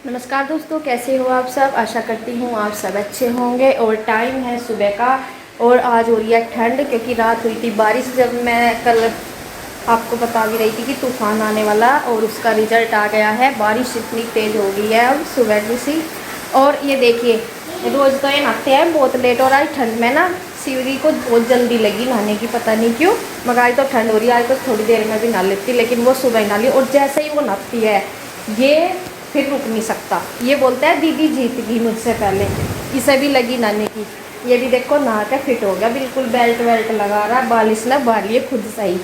नमस्कार दोस्तों, कैसे हो आप सब। आशा करती हूँ आप सब अच्छे होंगे। और टाइम है सुबह का और आज हो रही है ठंड, क्योंकि रात हुई थी बारिश। जब मैं कल आपको बता भी रही थी कि तूफान आने वाला, और उसका रिजल्ट आ गया है। बारिश इतनी तेज़ हो गई है अब सुबह की सी। और ये देखिए, रोज़ तो ये नहाते हैं बहुत लेट, और आज ठंड में ना शिवरी को बहुत जल्दी लगी नहाने की, पता नहीं क्यों। मगर आज तो ठंड हो रही है, आज तो थोड़ी देर में भी नहा लेती, लेकिन वो सुबह नहा ली। और जैसे ही वो नहाती है ये फिर रुक नहीं सकता। ये बोलता है दीदी जीत गई मुझसे पहले। इसे भी लगी नहाने की। ये भी देखो नहा के फिट हो गया बिल्कुल, बेल्ट वेल्ट लगा रहा है, बाल इसने बाल लिए खुद सही।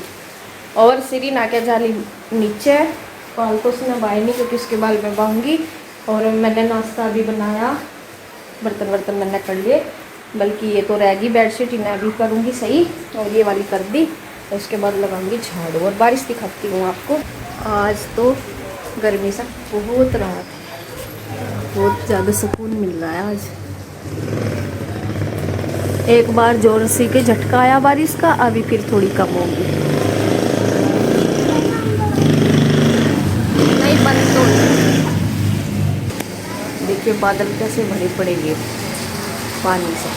और सीरी ना के जाली नीचे, बाल तो उसने बाई नहीं क्योंकि उसके बाल में बाऊँगी। और मैंने नाश्ता भी बनाया, बर्तन वर्तन मैंने कर लिए, बल्कि ये तो रहेगी बेडशीट, इन्हें अभी करूँगी सही। और ये वाली कर दी, और उसके बाद लगाऊंगी झाड़ू। और बारिश दिखाती हूँ आपको। आज तो गर्मी से बहुत राहत है, बहुत ज़्यादा सुकून मिल रहा है आज। एक बार जोर से के झटका आया बारिश का, अभी फिर थोड़ी कम होगी। नहीं बंद तो देखिए बादल कैसे भरे पड़ेंगे पानी से।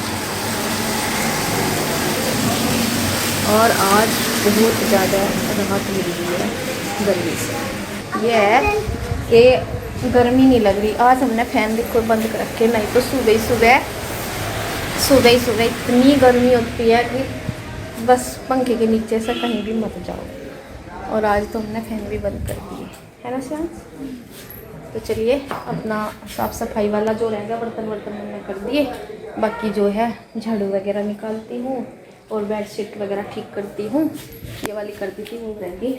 और आज बहुत ज़्यादा राहत मिल रही है गर्मी से। ये है कि गर्मी नहीं लग रही। आज हमने फैन देखो बंद कर रखे, नहीं तो सुबह ही इतनी गर्मी होती है कि बस पंखे के नीचे से कहीं भी मत जाओ। और आज तो हमने फैन भी बंद कर दिए, है ना श्याम। तो चलिए अपना साफ़ सफाई वाला जो रहेगा, बर्तन वर्तन मैंने कर दिए, बाकी जो है झाड़ू वगैरह निकालती हूँ और बेडशीट वगैरह ठीक करती हूँ। ये वाली कर दी थी वो रहेगी।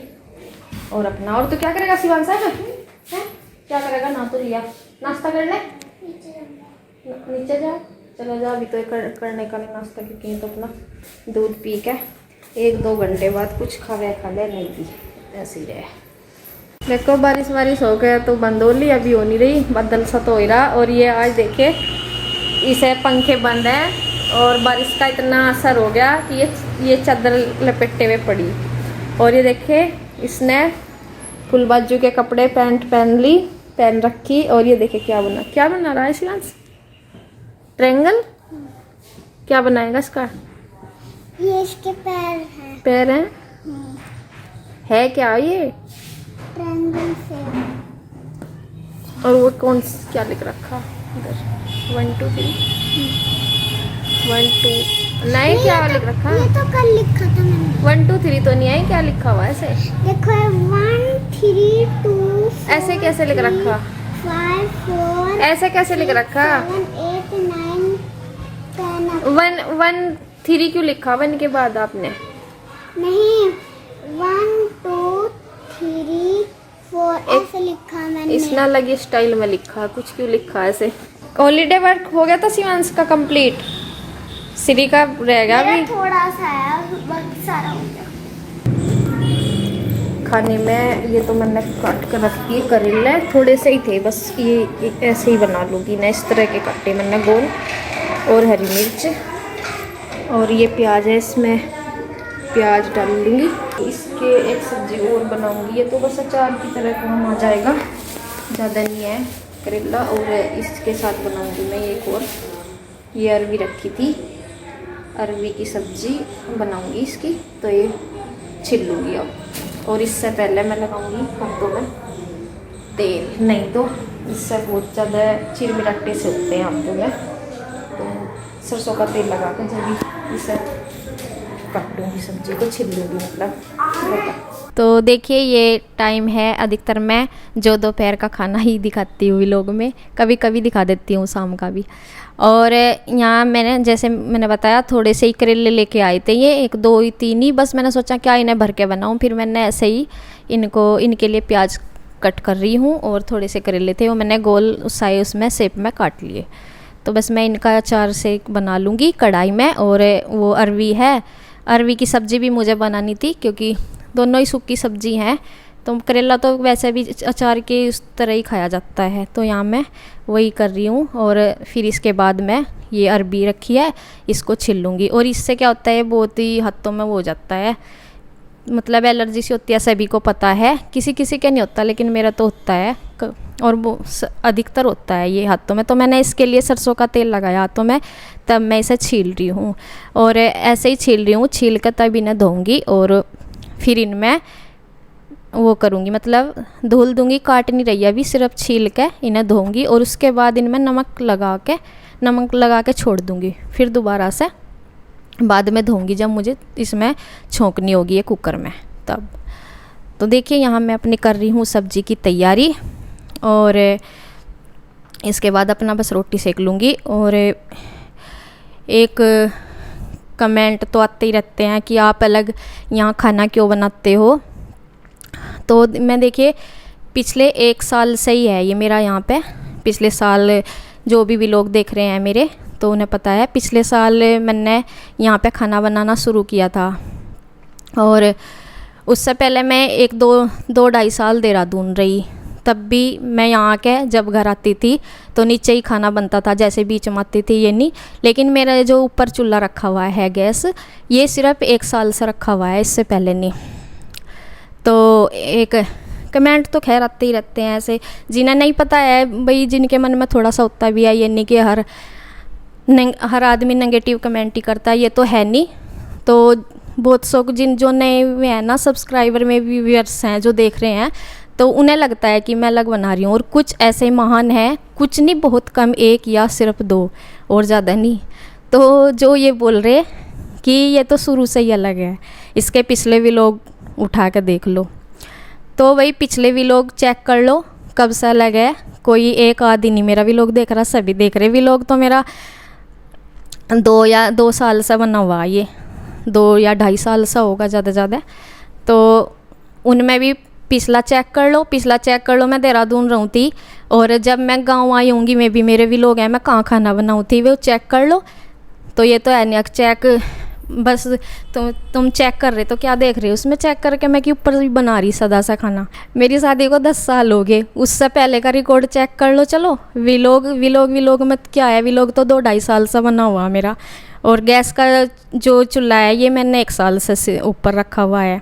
और अपना और तो क्या करेगा शिवान साहब है, क्या करेगा ना तो लिया नाश्ता कर ले, नीचे जा, चलो जा। अभी तो करने का नहीं नाश्ता, क्योंकि तो अपना दूध पी के 1-2 घंटे बाद कुछ खा ले नहीं थी, ऐसे ही रहे। देखो बारिश हो गया तो बंद हो ली, अभी हो नहीं रही, बादल सा तो हो रहा। और ये आज देखे इसे पंखे बंद है और बारिश का इतना असर हो गया कि ये चादर लपेटे हुए पड़ी। और ये देखे इसने फुल बाजू के कपड़े पैंट पहन रखी। और ये देखे क्या बना रहा है शिवांश, ट्रायंगल। क्या बनाएगा इसका, ये इसके पैर हैं। है क्या ये ट्रायंगल से। और वो क्या लिख रखा इधर, 1 2 3 1 2 नहीं, क्या लिख रखा, ये तो कल लिखा था मैंने। 1 2 3 तो नहीं है, क्या लिखा हुआ है ऐसे। देखो 1 3 2 ऐसे कैसे लिख रखा, 5 4 ऐसे कैसे लिख रखा। 7 8 9 10 1 1 3 क्यों लिखा 1 के बाद आपने। नहीं 1 2 3 4 ऐसे लिखा मैंने। इसना लगी स्टाइल में लिखा, कुछ क्यों लिखा ऐसे। हॉलीडे वर्क हो गया था शिवांश का कंप्लीट, श्री का रहेगा अभी थोड़ा सा है, बाकी सारा हो गया। खाने में ये तो मैंने काट कर रख दिए करेले, थोड़े से ही थे बस, ये ऐसे ही बना लूँगी ना, इस तरह के काटे मैंने गोल। और हरी मिर्च और ये प्याज है, इसमें प्याज डाल लूँगी। इसके एक सब्जी और बनाऊँगी, ये तो बस अचार की तरह काम आ जाएगा, ज़्यादा नहीं है करेला। और इसके साथ बनाऊँगी मैं एक और, ये अरवी रखी थी, अरवी की सब्जी बनाऊँगी इसकी, तो ये छिल लूँगी अब। और इससे पहले मैं लगाऊंगी हाथों में तेल, नहीं तो इससे बहुत ज़्यादा चिरमिराटे से होते हैं हाथों में। तो सरसों का तेल लगा कर जब इसे काट लूँगी, सब्जी को छिल लूँगी मतलब। तो देखिए ये टाइम है, अधिकतर मैं जो दोपहर का खाना ही दिखाती हूँ व्लॉग में, कभी कभी दिखा देती हूँ शाम का भी। और यहाँ मैंने जैसे मैंने बताया थोड़े से ही करेले लेके आए थे, ये 1 2 3 ही बस। मैंने सोचा क्या इन्हें भर के बनाऊँ, फिर मैंने ऐसे ही इनके लिए प्याज कट कर रही हूँ। और थोड़े से करेले थे वो मैंने गोल साइज उसमें शेप में काट लिए। तो बस मैं इनका अचार से बना लूँगी कढ़ाई में। और वो अरवी है, अरवी की सब्ज़ी भी मुझे बनानी थी, क्योंकि दोनों ही सूखी सब्ज़ी हैं। तो करेला तो वैसे भी अचार के उस तरह ही खाया जाता है, तो यहाँ मैं वही कर रही हूँ। और फिर इसके बाद मैं ये अरबी रखी है, इसको छिल लूँगी। और इससे क्या होता है, बहुत ही हाथों में वो हो जाता है, मतलब एलर्जी सी होती है, सभी को पता है, किसी किसी के नहीं होता लेकिन मेरा तो होता है और वो अधिकतर होता है ये हाथों में। तो मैंने इसके लिए सरसों का तेल लगाया हाथों में, तब मैं इसे छील रही हूँ। और ऐसे ही छील रही हूँ, छील कर तब इन्हें धोऊंगी और फिर इनमें वो करूँगी, मतलब धुल दूँगी, काट नहीं रही अभी, सिर्फ छील के इन्हें धोऊंगी और उसके बाद इनमें नमक लगा के छोड़ दूँगी। फिर दोबारा से बाद में धोऊंगी जब मुझे इसमें छोंकनी होगी ये कुकर में तब। तो देखिए यहाँ मैं अपनी कर रही हूँ सब्जी की तैयारी और इसके बाद अपना बस रोटी सेक लूँगी। और एक कमेंट तो आते ही रहते हैं कि आप अलग यहाँ खाना क्यों बनाते हो। तो मैं देखिए पिछले 1 साल से ही है ये मेरा यहाँ पे, पिछले साल जो भी लोग देख रहे हैं मेरे तो उन्हें पता है, पिछले साल मैंने यहाँ पे खाना बनाना शुरू किया था। और उससे पहले मैं 2-2.5 साल देहरादून रही, तब भी मैं यहाँ के जब घर आती थी तो नीचे ही खाना बनता था, जैसे बीच में आती थी ये नहीं। लेकिन मेरा जो ऊपर चूल्हा रखा हुआ है गैस, ये सिर्फ 1 साल से रखा हुआ है, इससे पहले नहीं। तो एक कमेंट तो खैर आते ही रहते हैं ऐसे, जिन्हें नहीं पता है भाई, जिनके मन में थोड़ा सा होता भी है, ये नहीं कि हर आदमी नेगेटिव कमेंट ही करता है, ये तो है नहीं। तो बहुत सौ जो नए हुए हैं ना सब्सक्राइबर में व्यूअर्स हैं जो देख रहे हैं, तो उन्हें लगता है कि मैं अलग बना रही हूँ। और कुछ ऐसे महान हैं, कुछ नहीं बहुत कम, 1 या सिर्फ 2 और ज़्यादा नहीं, तो जो ये बोल रहे कि ये तो शुरू से ही अलग है, इसके पिछले भी लोग उठा कर देख लो। तो वही पिछले भी लोग चेक कर लो कब से अलग है, कोई एक आदि नहीं मेरा भी लोग देख रहा, सभी देख रहे भी लोग। तो मेरा 2 साल से बना हुआ, ये 2 या 2.5 साल सा होगा ज़्यादा। तो उनमें भी पिछला चेक कर लो। मैं देहरादून रहूँ थी और जब मैं गांव आई होंगी में भी मेरे भी लोग हैं, मैं कहाँ खाना बनाऊँ थी, वो चेक कर लो। तो ये तो है नहीं चेक, बस तुम चेक कर रहे तो क्या देख रहे हो उसमें, चेक करके मैं कि ऊपर भी बना रही सदा सा खाना। मेरी शादी को 10 साल हो गए, उससे पहले का रिकॉर्ड चेक कर लो। चलो व्लॉग में क्या है, व्लॉग तो 2-2.5 साल से बना हुआ मेरा। और गैस का जो चूल्हा है ये मैंने 1 साल से ऊपर रखा हुआ है।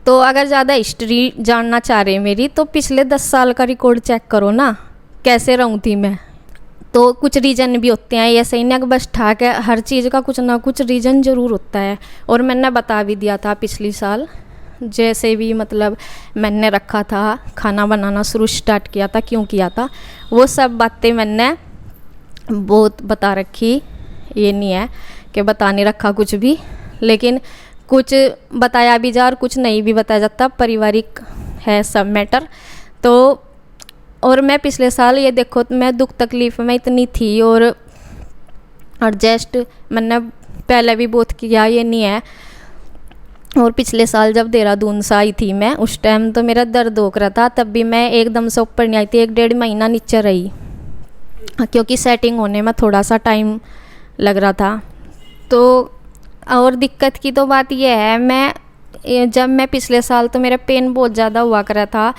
तो अगर ज़्यादा हिस्ट्री जानना चाह रहे हैं मेरी, तो पिछले 10 साल का रिकॉर्ड चेक करो ना, कैसे रहूँ थी मैं। तो कुछ रीज़न भी होते हैं, ये सही नहीं बस ठाक है, हर चीज़ का कुछ ना कुछ रीज़न ज़रूर होता है। और मैंने बता भी दिया था पिछली साल, जैसे भी मतलब मैंने रखा था खाना बनाना शुरू स्टार्ट किया था, क्यों किया था, वो सब बातें मैंने बहुत बता रखी। ये नहीं है कि बता नहीं रखा कुछ भी, लेकिन कुछ बताया भी जा और कुछ नहीं भी बताया जाता, पारिवारिक है सब मैटर। तो और मैं पिछले साल ये देखो मैं दुख तकलीफ़ में इतनी थी और एडजस्ट मैंने पहले भी बहुत किया, ये नहीं है। और पिछले साल जब देहरादून से आई थी मैं, उस टाइम तो मेरा दर्द हो रहा था, तब भी मैं एकदम से ऊपर नहीं आई थी, 1-1.5 महीना नीचे रही, क्योंकि सेटिंग होने में थोड़ा सा टाइम लग रहा था। तो और दिक्कत की तो बात यह है, जब मैं पिछले साल तो मेरा पेन बहुत ज़्यादा हुआ करा था।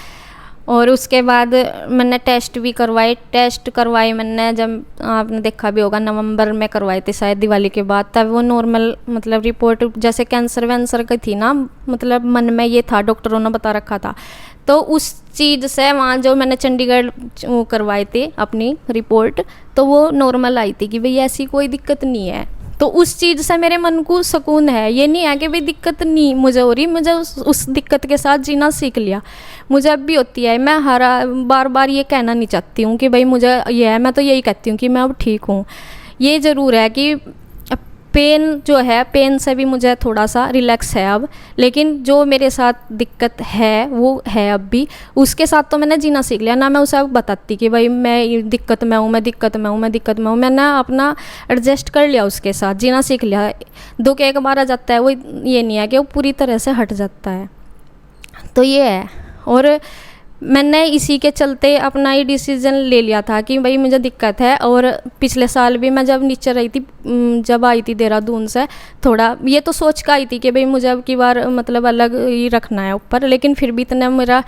और उसके बाद मैंने टेस्ट भी करवाए मैंने, जब आपने देखा भी होगा नवंबर में करवाए थे शायद दिवाली के बाद, तब वो नॉर्मल मतलब रिपोर्ट जैसे कैंसर वैंसर की थी ना, मतलब मन में ये था, डॉक्टरों ने बता रखा था। तो उस चीज़ से वहाँ जो मैंने चंडीगढ़ करवाए थे अपनी रिपोर्ट, तो वो नॉर्मल आई थी कि भाई ऐसी कोई दिक्कत नहीं है। तो उस चीज़ से मेरे मन को सुकून है, ये नहीं है कि भाई दिक्कत नहीं मुझे हो रही, मुझे उस दिक्कत के साथ जीना सीख लिया। मुझे अब भी होती है, मैं हर बार ये कहना नहीं चाहती हूँ कि भाई मुझे ये है, मैं तो यही कहती हूँ कि मैं अब ठीक हूँ। ये ज़रूर है कि पेन जो है, पेन से भी मुझे थोड़ा सा रिलैक्स है अब, लेकिन जो मेरे साथ दिक्कत है वो है अब भी, उसके साथ तो मैंने जीना सीख लिया ना। मैं उसे अब बताती कि भाई मैं दिक्कत में हूँ, मैं दिक्कत में हूँ, मैंने अपना एडजस्ट कर लिया, उसके साथ जीना सीख लिया। दुख एक बार आ जाता है, वो ये नहीं है कि वो पूरी तरह से हट जाता है। तो ये है, और मैंने इसी के चलते अपना ये डिसीज़न ले लिया था कि भाई मुझे दिक्कत है। और पिछले साल भी मैं जब नीचे रही थी, जब आई थी देहरादून से, थोड़ा ये तो सोच कर आई थी कि भाई मुझे अब की बार मतलब अलग ही रखना है ऊपर, लेकिन फिर भी इतना मेरा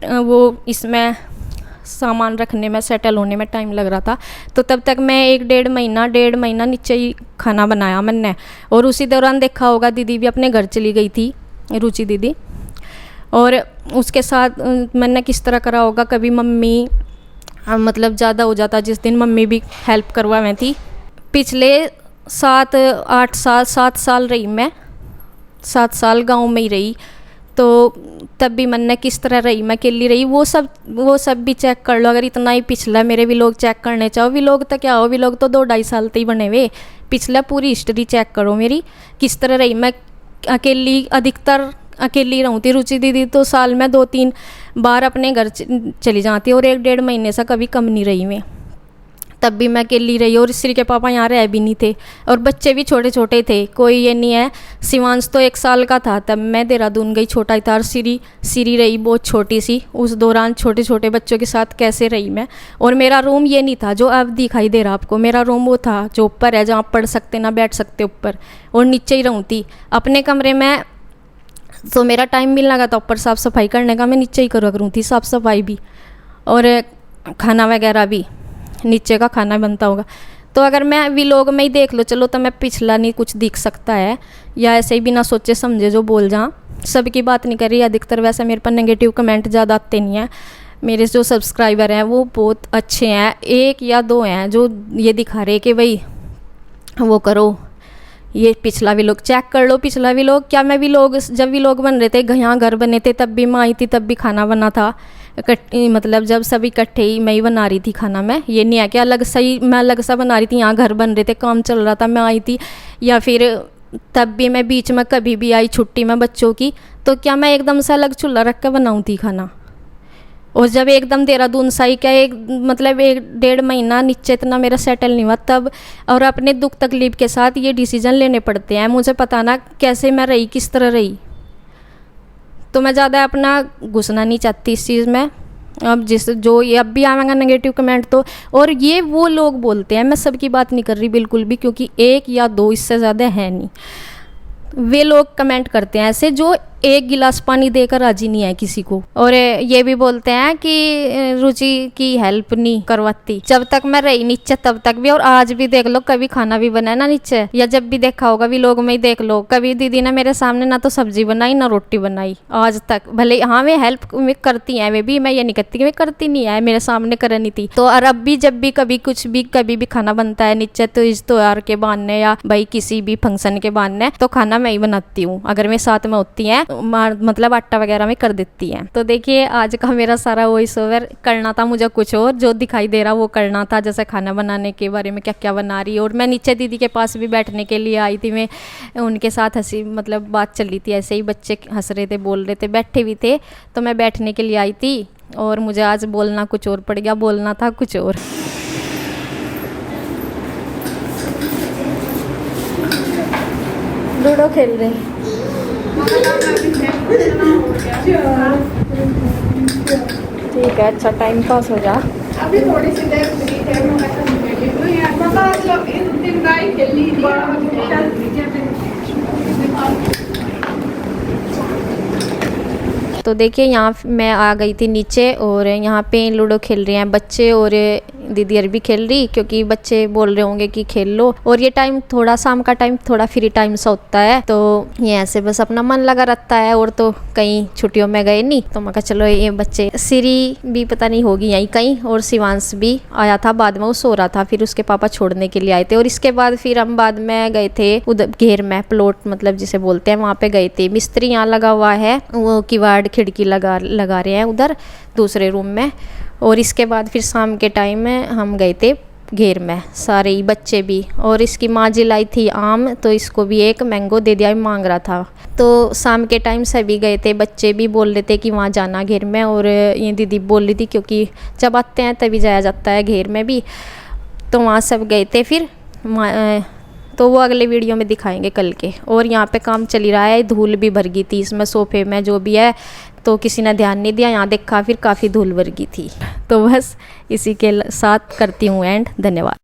वो इसमें सामान रखने में, सेटल होने में टाइम लग रहा था। तो तब तक मैं 1-1.5 महीना नीचे ही खाना बनाया मैंने। और उसी दौरान देखा होगा दीदी भी अपने घर चली गई थी, रुचि दीदी। और उसके साथ मैंने किस तरह करा होगा, कभी मम्मी मतलब ज़्यादा हो जाता जिस दिन मम्मी भी हेल्प करवा मैं थी। पिछले 7 साल रही मैं, 7 साल गांव में ही रही। तो तब भी मैंने किस तरह रही, मैं अकेली रही, वो सब भी चेक कर लो। अगर इतना ही पिछला मेरे व्लॉग चेक करने चाहो, व्लॉग तो क्या हो, व्लॉग तो 2-2.5 साल तक ही बने हुए, पिछला पूरी हिस्ट्री चेक करो मेरी किस तरह रही मैं। अकेली, अधिकतर अकेली रहूँ थी। रुचि दीदी तो साल में 2-3 बार अपने घर चली जाती, और 1-1.5 महीने से कभी कम नहीं रही मैं। तब भी मैं अकेली रही, और श्री के पापा यहाँ रह भी नहीं थे, और बच्चे भी छोटे छोटे थे, कोई ये नहीं है। शिवांश तो 1 साल का था तब मैं देहरादून गई, छोटा ही था। और श्री रही बहुत छोटी सी। उस दौरान छोटे छोटे बच्चों के साथ कैसे रही मैं। और मेरा रूम ये नहीं था जो अब दिखाई दे रहा आपको, मेरा रूम वो था जो ऊपर है, जहाँ पढ़ सकते ना बैठ सकते ऊपर, और नीचे ही रहूँ थी अपने कमरे में। तो मेरा टाइम मिल लगा था ऊपर साफ़ सफाई करने का, मैं नीचे ही करा करूँ थी साफ़ सफाई भी, और खाना वगैरह भी नीचे का खाना बनता होगा। तो अगर मैं व्लॉग में ही देख लो चलो, तो मैं पिछला नहीं कुछ दिख सकता है, या ऐसे ही बिना सोचे समझे जो बोल जाऊँ। सबकी बात नहीं कर रही, अधिकतर वैसे मेरे पर नेगेटिव कमेंट ज़्यादा आते नहीं हैं। मेरे जो सब्सक्राइबर हैं वो बहुत अच्छे हैं, 1 या 2 हैं जो ये दिखा रहे कि भाई वो करो, ये पिछला व्लॉग चेक कर लो। पिछला व्लॉग क्या, मैं व्लॉग जब व्लॉग बन रहे थे, यहाँ घर बने थे, तब भी मैं आई थी, तब भी खाना बना था मतलब जब सभी इकट्ठे ही मैं ही बना रही थी खाना। मैं ये नहीं है कि मैं अलग सा बना रही थी, यहाँ घर बन रहे थे, काम चल रहा था, मैं आई थी। या फिर तब भी मैं बीच में कभी भी आई छुट्टी में बच्चों की, तो क्या मैं एकदम से अलग चूल्हा रख कर बनाऊँ थी खाना। और जब एकदम देहरादून सा ही क्या, मतलब 1-1.5 महीना नीचे इतना मेरा सेटल नहीं हुआ तब, और अपने दुख तकलीफ के साथ ये डिसीजन लेने पड़ते हैं। मुझे पता ना कैसे मैं रही, किस तरह रही, तो मैं ज़्यादा अपना घुसना नहीं चाहती इस चीज़ में। अब जो ये अब भी आएगा नेगेटिव कमेंट तो, और ये वो लोग बोलते हैं, मैं सबकी बात नहीं कर रही बिल्कुल भी, क्योंकि 1 या 2 इससे ज़्यादा है नहीं। वे लोग कमेंट करते हैं ऐसे जो 1 गिलास पानी देकर राजी नहीं है किसी को, और ये भी बोलते हैं कि रुचि की हेल्प नहीं करवाती। जब तक मैं रही नीचे तब तक भी, और आज भी देख लो, कभी खाना भी बना है ना नीचे, या जब भी देखा होगा भी लोग में ही देख लो, कभी दीदी ने मेरे सामने ना तो सब्जी बनाई ना रोटी बनाई आज तक। भले हाँ वे हेल्प में करती हैं, वे भी, मैं ये नहीं कहती कि वे करती नहीं है, मेरे सामने करनी थी। तो और अब भी जब भी कभी भी खाना बनता है नीचे, तो इस त्योहार के बहाने या भाई किसी भी फंक्शन के बहाने, तो खाना मैं ही बनाती हूँ। अगर मैं साथ में होती हैं मतलब आटा वगैरह में कर देती है। तो देखिए आज का मेरा सारा वॉइस ओवर करना था मुझे, कुछ और जो दिखाई दे रहा वो करना था, जैसे खाना बनाने के बारे में क्या क्या बना रही। और मैं नीचे दीदी के पास भी बैठने के लिए आई थी, मैं उनके साथ हंसी मतलब बात चल रही थी, ऐसे ही बच्चे हंस रहे थे, बोल रहे थे, बैठे भी थे, तो मैं बैठने के लिए आई थी। और मुझे आज बोलना कुछ और पड़ गया, बोलना था कुछ और। लूडो खेल रहे हैं। ठीक है, अच्छा टाइम पास हो जा। अभी थोड़ी सी देर फ्री है, तो देखिए यहाँ मैं आ गई थी नीचे, और यहाँ पे लूडो खेल रहे हैं बच्चे, और दीदी अरबी खेल रही, क्योंकि बच्चे बोल रहे होंगे कि खेल लो। और ये टाइम थोड़ा शाम का टाइम थोड़ा फ्री टाइम सा होता है, तो ये ऐसे बस अपना मन लगा रहता है। और तो कहीं छुट्टियों में गए नहीं, तो मैं कहा चलो ये बच्चे, श्री भी पता नहीं होगी यहीं कहीं, और शिवांश भी आया था बाद में, वो सो रहा था, फिर उसके पापा छोड़ने के लिए आए थे। और इसके बाद फिर हम बाद में गए थे उधर घेर में, प्लॉट मतलब जिसे बोलते हैं, वहाँ पे गए थे। मिस्त्री यहाँ लगा हुआ है, वो किवाड़ खिड़की लगा रहे हैं उधर दूसरे रूम में। और इसके बाद फिर शाम के टाइम में हम गए थे घेर में, सारे ही बच्चे भी। और इसकी माँ जी लाई थी आम, तो इसको भी एक मैंगो दे दिया, मांग रहा था। तो शाम के टाइम सभी गए थे, बच्चे भी बोल रहे थे कि वहाँ जाना घेर में, और ये दीदी बोल रही थी क्योंकि जब आते हैं तभी जाया जाता है घेर में भी, तो वहाँ सब गए थे। फिर तो वो अगले वीडियो में दिखाएंगे कल के। और यहाँ पे काम चल ही रहा है, धूल भी भर गई थी इसमें सोफे में जो भी है, तो किसी ने ध्यान नहीं दिया, यहाँ देखा फिर काफ़ी धूल भर गई थी। तो बस इसी के साथ करती हूँ एंड, धन्यवाद।